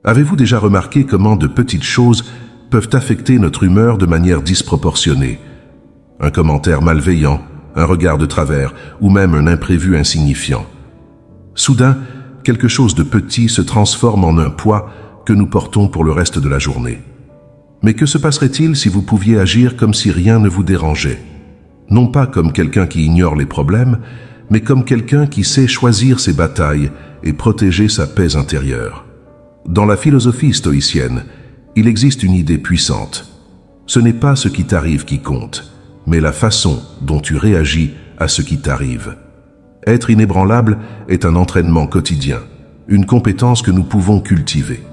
Avez-vous déjà remarqué comment de petites choses peuvent affecter notre humeur de manière disproportionnée? Un commentaire malveillant, un regard de travers ou même un imprévu insignifiant. Soudain, quelque chose de petit se transforme en un poids que nous portons pour le reste de la journée. Mais que se passerait-il si vous pouviez agir comme si rien ne vous dérangeait? Non pas comme quelqu'un qui ignore les problèmes, mais comme quelqu'un qui sait choisir ses batailles et protéger sa paix intérieure. Dans la philosophie stoïcienne, il existe une idée puissante. Ce n'est pas ce qui t'arrive qui compte, mais la façon dont tu réagis à ce qui t'arrive. Être inébranlable est un entraînement quotidien, une compétence que nous pouvons cultiver.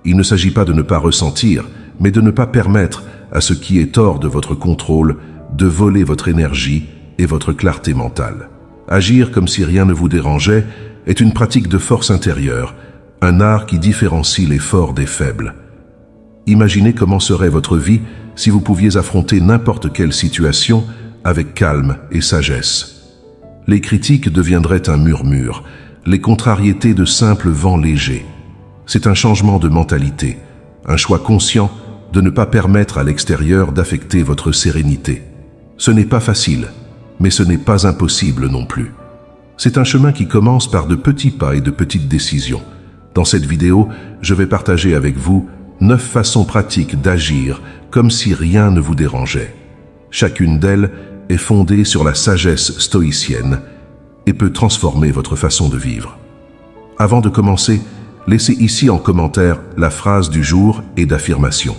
Il ne s'agit pas de ne pas ressentir, mais de ne pas permettre à ce qui est hors de votre contrôle de voler votre énergie et votre clarté mentale. Agir comme si rien ne vous dérangeait est une pratique de force intérieure, un art qui différencie les forts des faibles. Imaginez comment serait votre vie si vous pouviez affronter n'importe quelle situation avec calme et sagesse. Les critiques deviendraient un murmure, les contrariétés de simples vents légers. C'est un changement de mentalité, un choix conscient de ne pas permettre à l'extérieur d'affecter votre sérénité. Ce n'est pas facile, mais ce n'est pas impossible non plus. C'est un chemin qui commence par de petits pas et de petites décisions. Dans cette vidéo, je vais partager avec vous 9 façons pratiques d'agir comme si rien ne vous dérangeait. Chacune d'elles est fondée sur la sagesse stoïcienne et peut transformer votre façon de vivre. Avant de commencer, laissez ici en commentaire la phrase du jour et d'affirmation.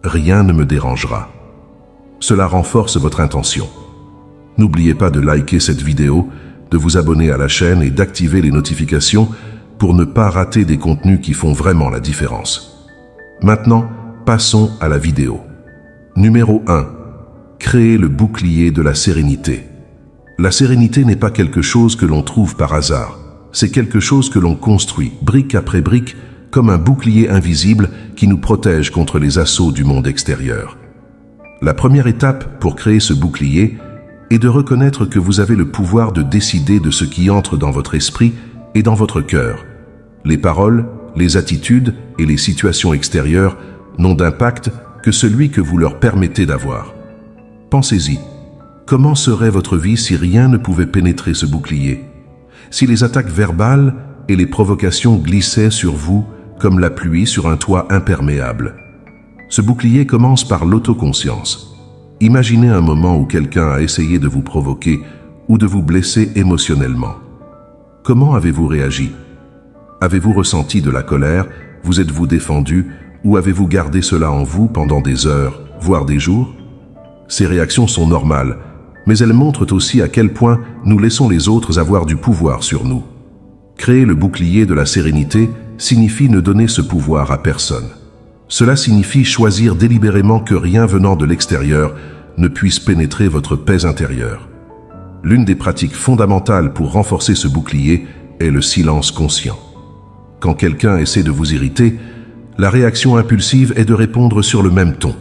Rien ne me dérangera. Cela renforce votre intention. N'oubliez pas de liker cette vidéo, de vous abonner à la chaîne et d'activer les notifications pour ne pas rater des contenus qui font vraiment la différence. Maintenant, passons à la vidéo. Numéro 1. Créer le bouclier de la sérénité. La sérénité n'est pas quelque chose que l'on trouve par hasard. C'est quelque chose que l'on construit, brique après brique, comme un bouclier invisible qui nous protège contre les assauts du monde extérieur. La première étape pour créer ce bouclier est de reconnaître que vous avez le pouvoir de décider de ce qui entre dans votre esprit et dans votre cœur. Les paroles, les attitudes et les situations extérieures n'ont d'impact que celui que vous leur permettez d'avoir. Pensez-y. Comment serait votre vie si rien ne pouvait pénétrer ce bouclier? Si les attaques verbales et les provocations glissaient sur vous comme la pluie sur un toit imperméable? Ce bouclier commence par l'autoconscience. Imaginez un moment où quelqu'un a essayé de vous provoquer ou de vous blesser émotionnellement. Comment avez-vous réagi? Avez-vous ressenti de la colère? Vous êtes-vous défendu? Ou avez-vous gardé cela en vous pendant des heures, voire des jours? Ces réactions sont normales, mais elles montrent aussi à quel point nous laissons les autres avoir du pouvoir sur nous. Créer le bouclier de la sérénité signifie ne donner ce pouvoir à personne. Cela signifie choisir délibérément que rien venant de l'extérieur ne puisse pénétrer votre paix intérieure. L'une des pratiques fondamentales pour renforcer ce bouclier est le silence conscient. Quand quelqu'un essaie de vous irriter, la réaction impulsive est de répondre sur le même ton.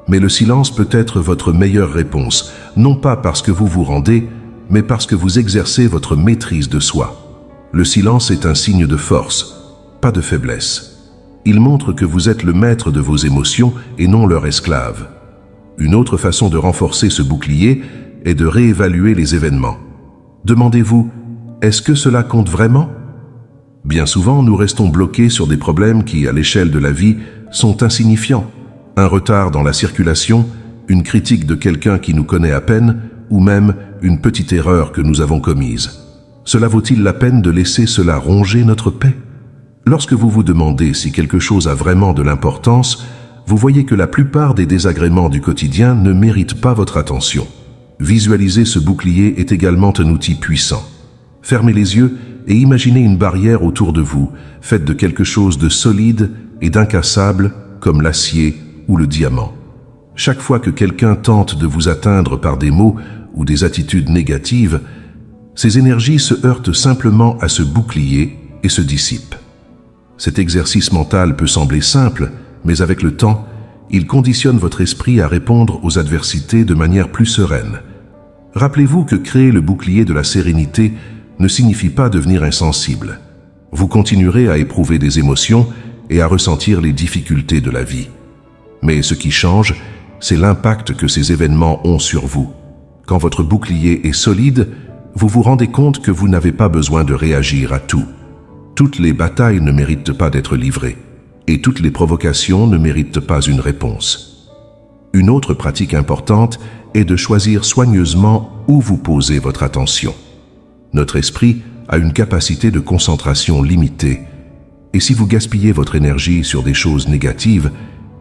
Mais le silence peut être votre meilleure réponse, non pas parce que vous vous rendez, mais parce que vous exercez votre maîtrise de soi. Le silence est un signe de force, pas de faiblesse. Il montre que vous êtes le maître de vos émotions et non leur esclave. Une autre façon de renforcer ce bouclier est de réévaluer les événements. Demandez-vous, est-ce que cela compte vraiment? Bien souvent, nous restons bloqués sur des problèmes qui, à l'échelle de la vie, sont insignifiants. Un retard dans la circulation, une critique de quelqu'un qui nous connaît à peine, ou même une petite erreur que nous avons commise. Cela vaut-il la peine de laisser cela ronger notre paix? Lorsque vous vous demandez si quelque chose a vraiment de l'importance, vous voyez que la plupart des désagréments du quotidien ne méritent pas votre attention. Visualiser ce bouclier est également un outil puissant. Fermez les yeux et imaginez une barrière autour de vous, faite de quelque chose de solide et d'incassable comme l'acier ou le diamant. Chaque fois que quelqu'un tente de vous atteindre par des mots ou des attitudes négatives, ces énergies se heurtent simplement à ce bouclier et se dissipent. Cet exercice mental peut sembler simple, mais avec le temps, il conditionne votre esprit à répondre aux adversités de manière plus sereine. Rappelez-vous que créer le bouclier de la sérénité ne signifie pas devenir insensible. Vous continuerez à éprouver des émotions et à ressentir les difficultés de la vie. Mais ce qui change, c'est l'impact que ces événements ont sur vous. Quand votre bouclier est solide, vous vous rendez compte que vous n'avez pas besoin de réagir à tout. Toutes les batailles ne méritent pas d'être livrées, et toutes les provocations ne méritent pas une réponse. Une autre pratique importante est de choisir soigneusement où vous posez votre attention. Notre esprit a une capacité de concentration limitée, et si vous gaspillez votre énergie sur des choses négatives,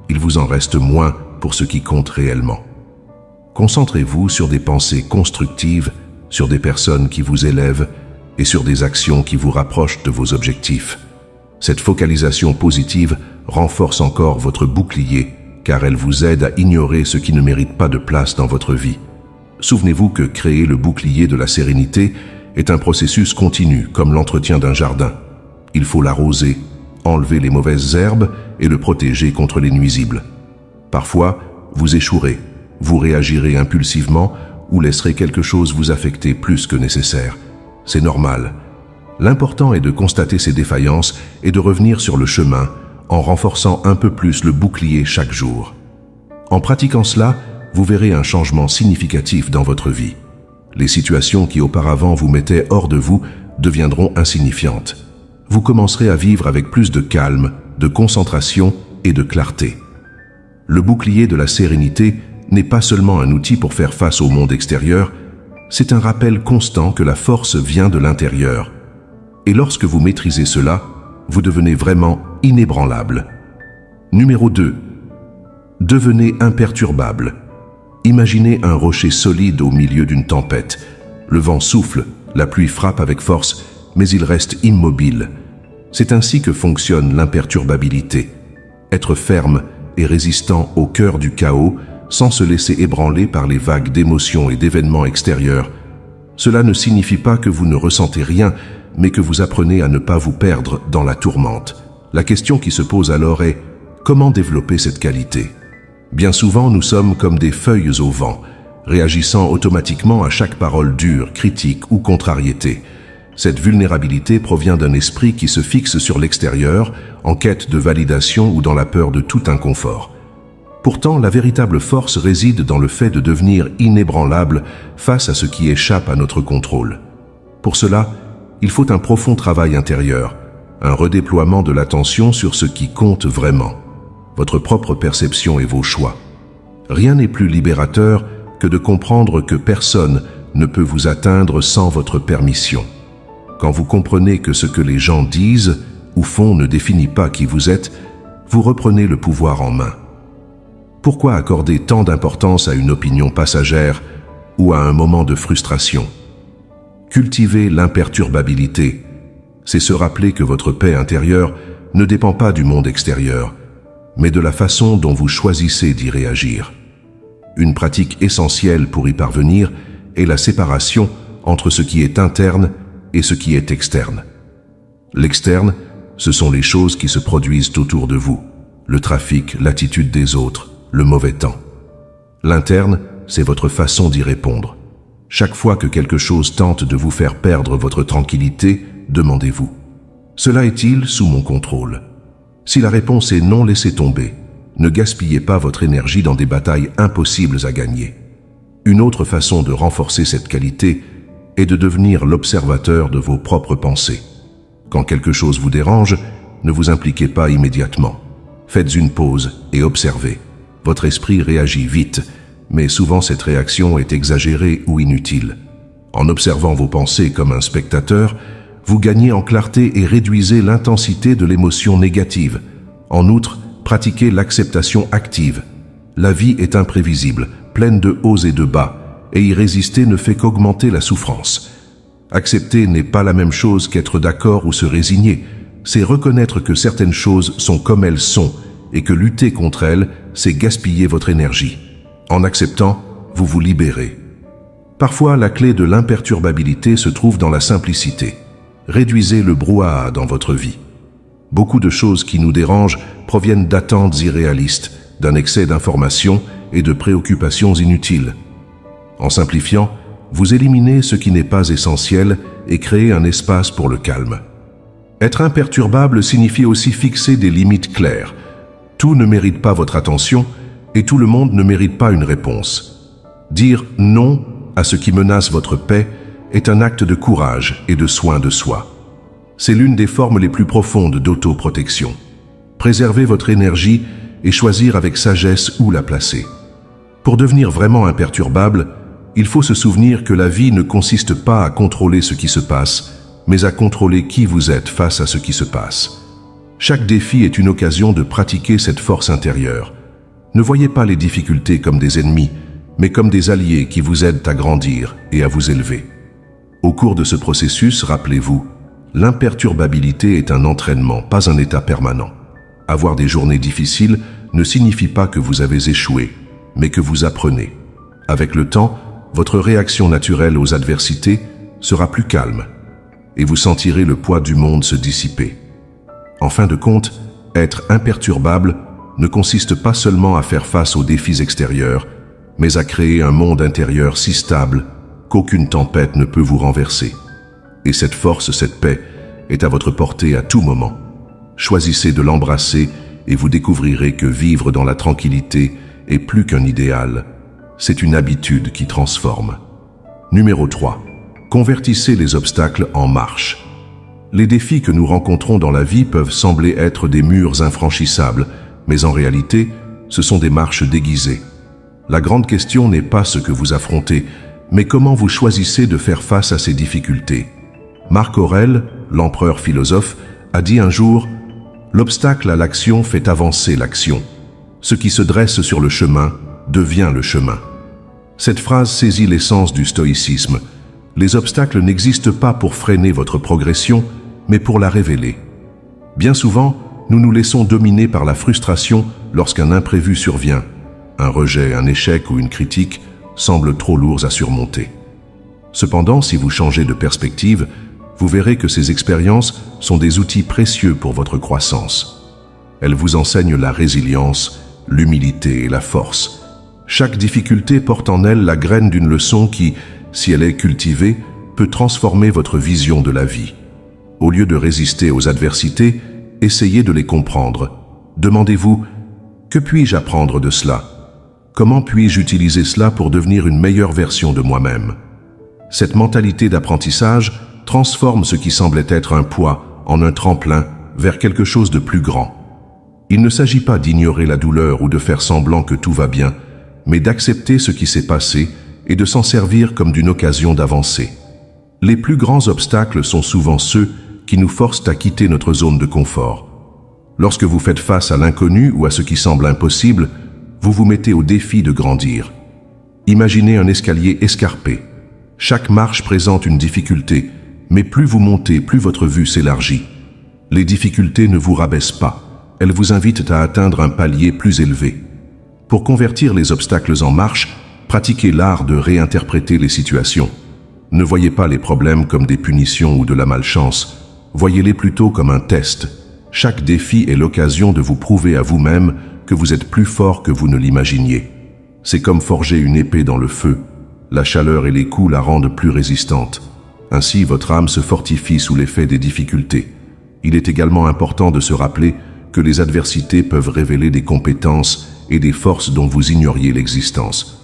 il vous en reste moins pour ce qui compte réellement. Concentrez-vous sur des pensées constructives, sur des personnes qui vous élèvent et sur des actions qui vous rapprochent de vos objectifs. Cette focalisation positive renforce encore votre bouclier car elle vous aide à ignorer ce qui ne mérite pas de place dans votre vie. Souvenez-vous que créer le bouclier de la sérénité est un processus continu comme l'entretien d'un jardin. Il faut l'arroser, enlever les mauvaises herbes et le protéger contre les nuisibles. Parfois, vous échouerez, vous réagirez impulsivement ou laisserez quelque chose vous affecter plus que nécessaire. C'est normal. L'important est de constater ces défaillances et de revenir sur le chemin en renforçant un peu plus le bouclier chaque jour. En pratiquant cela, vous verrez un changement significatif dans votre vie. Les situations qui auparavant vous mettaient hors de vous deviendront insignifiantes. Vous commencerez à vivre avec plus de calme, de concentration et de clarté. Le bouclier de la sérénité n'est pas seulement un outil pour faire face au monde extérieur, c'est un rappel constant que la force vient de l'intérieur. Et lorsque vous maîtrisez cela, vous devenez vraiment inébranlable. Numéro 2. Devenez imperturbable. Imaginez un rocher solide au milieu d'une tempête. Le vent souffle, la pluie frappe avec force, mais il reste immobile. C'est ainsi que fonctionne l'imperturbabilité. Être ferme et résistant au cœur du chaos, sans se laisser ébranler par les vagues d'émotions et d'événements extérieurs. Cela ne signifie pas que vous ne ressentez rien, mais que vous apprenez à ne pas vous perdre dans la tourmente. La question qui se pose alors est « Comment développer cette qualité ?» Bien souvent, nous sommes comme des feuilles au vent, réagissant automatiquement à chaque parole dure, critique ou contrariété. Cette vulnérabilité provient d'un esprit qui se fixe sur l'extérieur, en quête de validation ou dans la peur de tout inconfort. Pourtant, la véritable force réside dans le fait de devenir inébranlable face à ce qui échappe à notre contrôle. Pour cela, il faut un profond travail intérieur, un redéploiement de l'attention sur ce qui compte vraiment, votre propre perception et vos choix. Rien n'est plus libérateur que de comprendre que personne ne peut vous atteindre sans votre permission. Quand vous comprenez que ce que les gens disent ou font ne définit pas qui vous êtes, vous reprenez le pouvoir en main. Pourquoi accorder tant d'importance à une opinion passagère ou à un moment de frustration? Cultiver l'imperturbabilité, c'est se rappeler que votre paix intérieure ne dépend pas du monde extérieur, mais de la façon dont vous choisissez d'y réagir. Une pratique essentielle pour y parvenir est la séparation entre ce qui est interne et ce qui est externe. L'externe, ce sont les choses qui se produisent autour de vous, le trafic, l'attitude des autres, le mauvais temps. L'interne, c'est votre façon d'y répondre. Chaque fois que quelque chose tente de vous faire perdre votre tranquillité, demandez-vous « Cela est-il sous mon contrôle ?» Si la réponse est non, laissez tomber. Ne gaspillez pas votre énergie dans des batailles impossibles à gagner. Une autre façon de renforcer cette qualité est de devenir l'observateur de vos propres pensées. Quand quelque chose vous dérange, ne vous impliquez pas immédiatement. Faites une pause et observez. Votre esprit réagit vite, mais souvent cette réaction est exagérée ou inutile. En observant vos pensées comme un spectateur, vous gagnez en clarté et réduisez l'intensité de l'émotion négative. En outre, pratiquez l'acceptation active. La vie est imprévisible, pleine de hauts et de bas, et y résister ne fait qu'augmenter la souffrance. Accepter n'est pas la même chose qu'être d'accord ou se résigner. C'est reconnaître que certaines choses sont comme elles sont, et que lutter contre elles, c'est gaspiller votre énergie. En acceptant, vous vous libérez. Parfois, la clé de l'imperturbabilité se trouve dans la simplicité. Réduisez le brouhaha dans votre vie. Beaucoup de choses qui nous dérangent proviennent d'attentes irréalistes, d'un excès d'informations et de préoccupations inutiles. En simplifiant, vous éliminez ce qui n'est pas essentiel et créez un espace pour le calme. Être imperturbable signifie aussi fixer des limites claires. Tout ne mérite pas votre attention et tout le monde ne mérite pas une réponse. Dire non à ce qui menace votre paix est un acte de courage et de soin de soi. C'est l'une des formes les plus profondes d'autoprotection. Préserver votre énergie et choisir avec sagesse où la placer. Pour devenir vraiment imperturbable, il faut se souvenir que la vie ne consiste pas à contrôler ce qui se passe, mais à contrôler qui vous êtes face à ce qui se passe. Chaque défi est une occasion de pratiquer cette force intérieure. Ne voyez pas les difficultés comme des ennemis, mais comme des alliés qui vous aident à grandir et à vous élever. Au cours de ce processus, rappelez-vous, l'imperturbabilité est un entraînement, pas un état permanent. Avoir des journées difficiles ne signifie pas que vous avez échoué, mais que vous apprenez. Avec le temps, votre réaction naturelle aux adversités sera plus calme et vous sentirez le poids du monde se dissiper. En fin de compte, être imperturbable ne consiste pas seulement à faire face aux défis extérieurs, mais à créer un monde intérieur si stable qu'aucune tempête ne peut vous renverser. Et cette force, cette paix, est à votre portée à tout moment. Choisissez de l'embrasser et vous découvrirez que vivre dans la tranquillité est plus qu'un idéal, c'est une habitude qui transforme. Numéro 3. Convertissez les obstacles en marches. Les défis que nous rencontrons dans la vie peuvent sembler être des murs infranchissables, mais en réalité, ce sont des marches déguisées. La grande question n'est pas ce que vous affrontez, mais comment vous choisissez de faire face à ces difficultés. Marc Aurèle, l'empereur philosophe, a dit un jour « L'obstacle à l'action fait avancer l'action. Ce qui se dresse sur le chemin devient le chemin. » Cette phrase saisit l'essence du stoïcisme. Les obstacles n'existent pas pour freiner votre progression, mais pour la révéler. Bien souvent, nous nous laissons dominer par la frustration lorsqu'un imprévu survient. Un rejet, un échec ou une critique semblent trop lourds à surmonter. Cependant, si vous changez de perspective, vous verrez que ces expériences sont des outils précieux pour votre croissance. Elles vous enseignent la résilience, l'humilité et la force. Chaque difficulté porte en elle la graine d'une leçon qui, si elle est cultivée, peut transformer votre vision de la vie. Au lieu de résister aux adversités, essayez de les comprendre. Demandez-vous, que puis-je apprendre de cela? Comment puis-je utiliser cela pour devenir une meilleure version de moi-même? Cette mentalité d'apprentissage transforme ce qui semblait être un poids en un tremplin vers quelque chose de plus grand. Il ne s'agit pas d'ignorer la douleur ou de faire semblant que tout va bien, mais d'accepter ce qui s'est passé et de s'en servir comme d'une occasion d'avancer. Les plus grands obstacles sont souvent ceux qui nous forcent à quitter notre zone de confort. Lorsque vous faites face à l'inconnu ou à ce qui semble impossible, vous vous mettez au défi de grandir. Imaginez un escalier escarpé. Chaque marche présente une difficulté, mais plus vous montez, plus votre vue s'élargit. Les difficultés ne vous rabaissent pas, elles vous invitent à atteindre un palier plus élevé. Pour convertir les obstacles en marche, pratiquez l'art de réinterpréter les situations. Ne voyez pas les problèmes comme des punitions ou de la malchance, voyez-les plutôt comme un test. Chaque défi est l'occasion de vous prouver à vous-même que vous êtes plus fort que vous ne l'imaginiez. C'est comme forger une épée dans le feu. La chaleur et les coups la rendent plus résistante. Ainsi, votre âme se fortifie sous l'effet des difficultés. Il est également important de se rappeler que les adversités peuvent révéler des compétences et des forces dont vous ignoriez l'existence.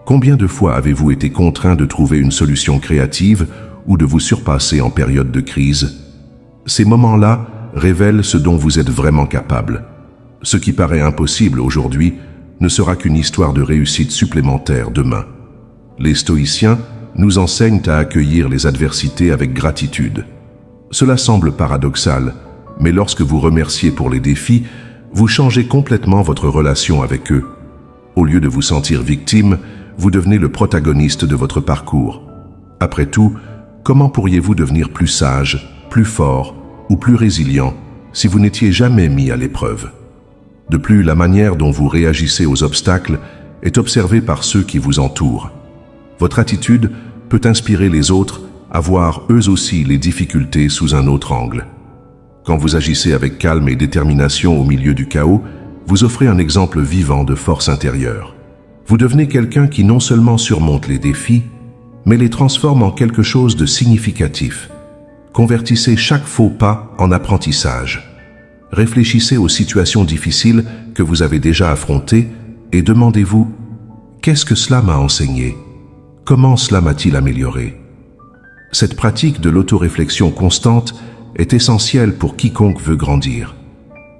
Combien de fois avez-vous été contraint de trouver une solution créative ou de vous surpasser en période de crise? Ces moments-là révèlent ce dont vous êtes vraiment capable. Ce qui paraît impossible aujourd'hui ne sera qu'une histoire de réussite supplémentaire demain. Les stoïciens nous enseignent à accueillir les adversités avec gratitude. Cela semble paradoxal, mais lorsque vous remerciez pour les défis, vous changez complètement votre relation avec eux. Au lieu de vous sentir victime, vous devenez le protagoniste de votre parcours. Après tout, comment pourriez-vous devenir plus sage, plus fort ou plus résilient si vous n'étiez jamais mis à l'épreuve? De plus, la manière dont vous réagissez aux obstacles est observée par ceux qui vous entourent. Votre attitude peut inspirer les autres à voir eux aussi les difficultés sous un autre angle. Quand vous agissez avec calme et détermination au milieu du chaos, vous offrez un exemple vivant de force intérieure. Vous devenez quelqu'un qui non seulement surmonte les défis, mais les transforme en quelque chose de significatif. Convertissez chaque faux pas en apprentissage. Réfléchissez aux situations difficiles que vous avez déjà affrontées et demandez-vous « Qu'est-ce que cela m'a enseigné ? Comment cela m'a-t-il amélioré ?» Cette pratique de l'autoréflexion constante est essentielle pour quiconque veut grandir.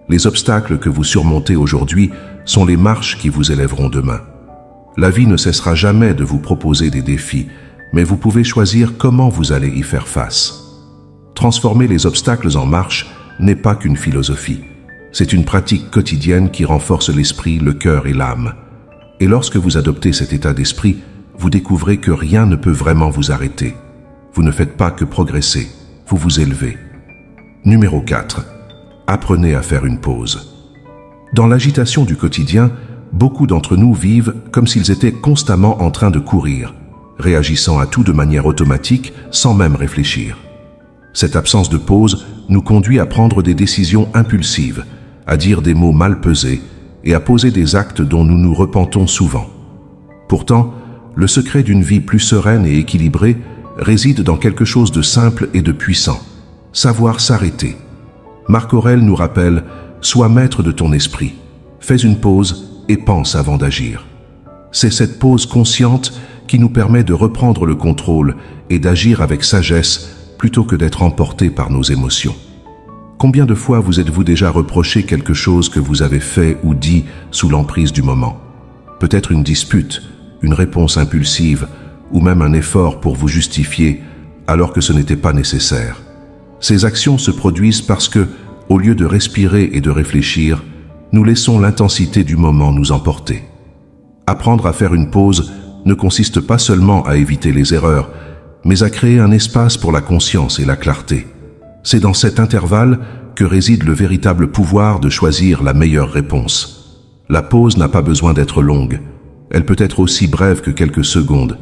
Les obstacles que vous surmontez aujourd'hui sont les marches qui vous élèveront demain. La vie ne cessera jamais de vous proposer des défis, mais vous pouvez choisir comment vous allez y faire face. Transformer les obstacles en marche n'est pas qu'une philosophie. C'est une pratique quotidienne qui renforce l'esprit, le cœur et l'âme. Et lorsque vous adoptez cet état d'esprit, vous découvrez que rien ne peut vraiment vous arrêter. Vous ne faites pas que progresser, vous vous élevez. Numéro 4. Apprenez à faire une pause. Dans l'agitation du quotidien, beaucoup d'entre nous vivent comme s'ils étaient constamment en train de courir, réagissant à tout de manière automatique sans même réfléchir. Cette absence de pause nous conduit à prendre des décisions impulsives, à dire des mots mal pesés et à poser des actes dont nous nous repentons souvent. Pourtant, le secret d'une vie plus sereine et équilibrée réside dans quelque chose de simple et de puissant, savoir s'arrêter. Marc Aurèle nous rappelle « Sois maître de ton esprit, fais une pause et pense avant d'agir ». C'est cette pause consciente qui nous permet de reprendre le contrôle et d'agir avec sagesse plutôt que d'être emporté par nos émotions. Combien de fois vous êtes-vous déjà reproché quelque chose que vous avez fait ou dit sous l'emprise du moment? Peut-être une dispute, une réponse impulsive ou même un effort pour vous justifier alors que ce n'était pas nécessaire. Ces actions se produisent parce que, au lieu de respirer et de réfléchir, nous laissons l'intensité du moment nous emporter. Apprendre à faire une pause ne consiste pas seulement à éviter les erreurs, mais à créer un espace pour la conscience et la clarté. C'est dans cet intervalle que réside le véritable pouvoir de choisir la meilleure réponse. La pause n'a pas besoin d'être longue. Elle peut être aussi brève que quelques secondes,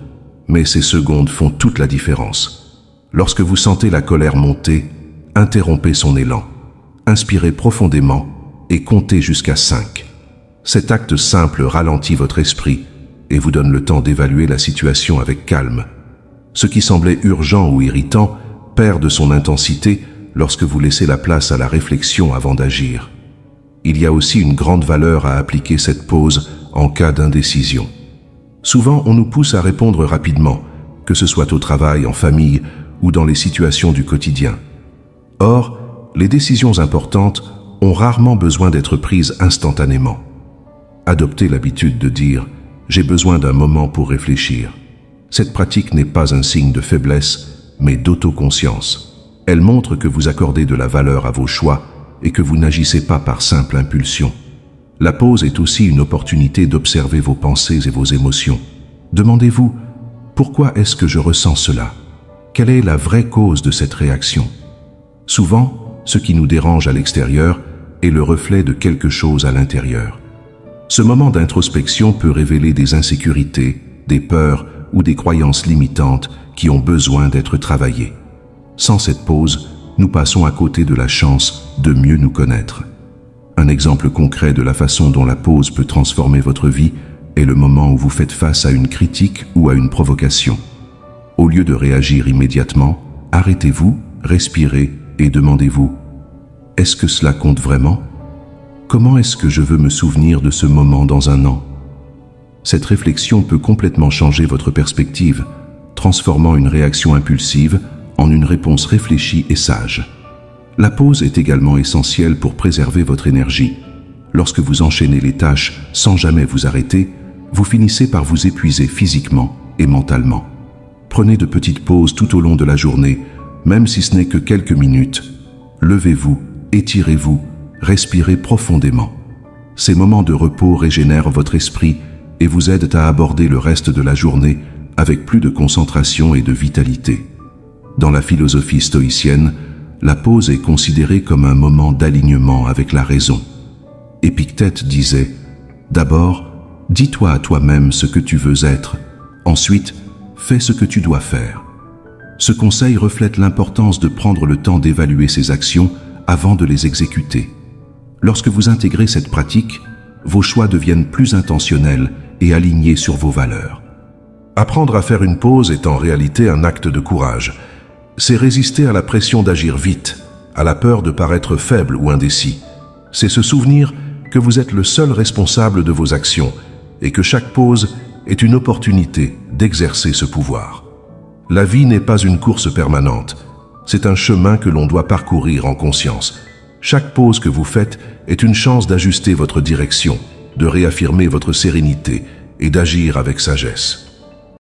mais ces secondes font toute la différence. Lorsque vous sentez la colère monter, interrompez son élan. Inspirez profondément et comptez jusqu'à 5. Cet acte simple ralentit votre esprit et vous donne le temps d'évaluer la situation avec calme. Ce qui semblait urgent ou irritant perd de son intensité lorsque vous laissez la place à la réflexion avant d'agir. Il y a aussi une grande valeur à appliquer cette pause en cas d'indécision. Souvent, on nous pousse à répondre rapidement, que ce soit au travail, en famille ou dans les situations du quotidien. Or, les décisions importantes ont rarement besoin d'être prises instantanément. Adoptez l'habitude de dire « j'ai besoin d'un moment pour réfléchir ». Cette pratique n'est pas un signe de faiblesse, mais d'autoconscience. Elle montre que vous accordez de la valeur à vos choix et que vous n'agissez pas par simple impulsion. La pause est aussi une opportunité d'observer vos pensées et vos émotions. Demandez-vous, pourquoi est-ce que je ressens cela? Quelle est la vraie cause de cette réaction? Souvent, ce qui nous dérange à l'extérieur est le reflet de quelque chose à l'intérieur. Ce moment d'introspection peut révéler des insécurités, des peurs ou des croyances limitantes qui ont besoin d'être travaillées. Sans cette pause, nous passons à côté de la chance de mieux nous connaître. Un exemple concret de la façon dont la pause peut transformer votre vie est le moment où vous faites face à une critique ou à une provocation. Au lieu de réagir immédiatement, arrêtez-vous, respirez et demandez-vous « Est-ce que cela compte vraiment? Comment est-ce que je veux me souvenir de ce moment dans un an ?» Cette réflexion peut complètement changer votre perspective, transformant une réaction impulsive en une réponse réfléchie et sage. La pause est également essentielle pour préserver votre énergie. Lorsque vous enchaînez les tâches sans jamais vous arrêter, vous finissez par vous épuiser physiquement et mentalement. Prenez de petites pauses tout au long de la journée, même si ce n'est que quelques minutes. Levez-vous, étirez-vous, respirez profondément. Ces moments de repos régénèrent votre esprit et vous aident à aborder le reste de la journée avec plus de concentration et de vitalité. Dans la philosophie stoïcienne, la pause est considérée comme un moment d'alignement avec la raison. Épictète disait « D'abord, dis-toi à toi-même ce que tu veux être. Ensuite, fais ce que tu dois faire. » Ce conseil reflète l'importance de prendre le temps d'évaluer ses actions avant de les exécuter. Lorsque vous intégrez cette pratique, vos choix deviennent plus intentionnels et alignés sur vos valeurs. Apprendre à faire une pause est en réalité un acte de courage. C'est résister à la pression d'agir vite, à la peur de paraître faible ou indécis. C'est se souvenir que vous êtes le seul responsable de vos actions et que chaque pause est une opportunité d'exercer ce pouvoir. La vie n'est pas une course permanente, c'est un chemin que l'on doit parcourir en conscience. Chaque pause que vous faites est une chance d'ajuster votre direction, de réaffirmer votre sérénité et d'agir avec sagesse.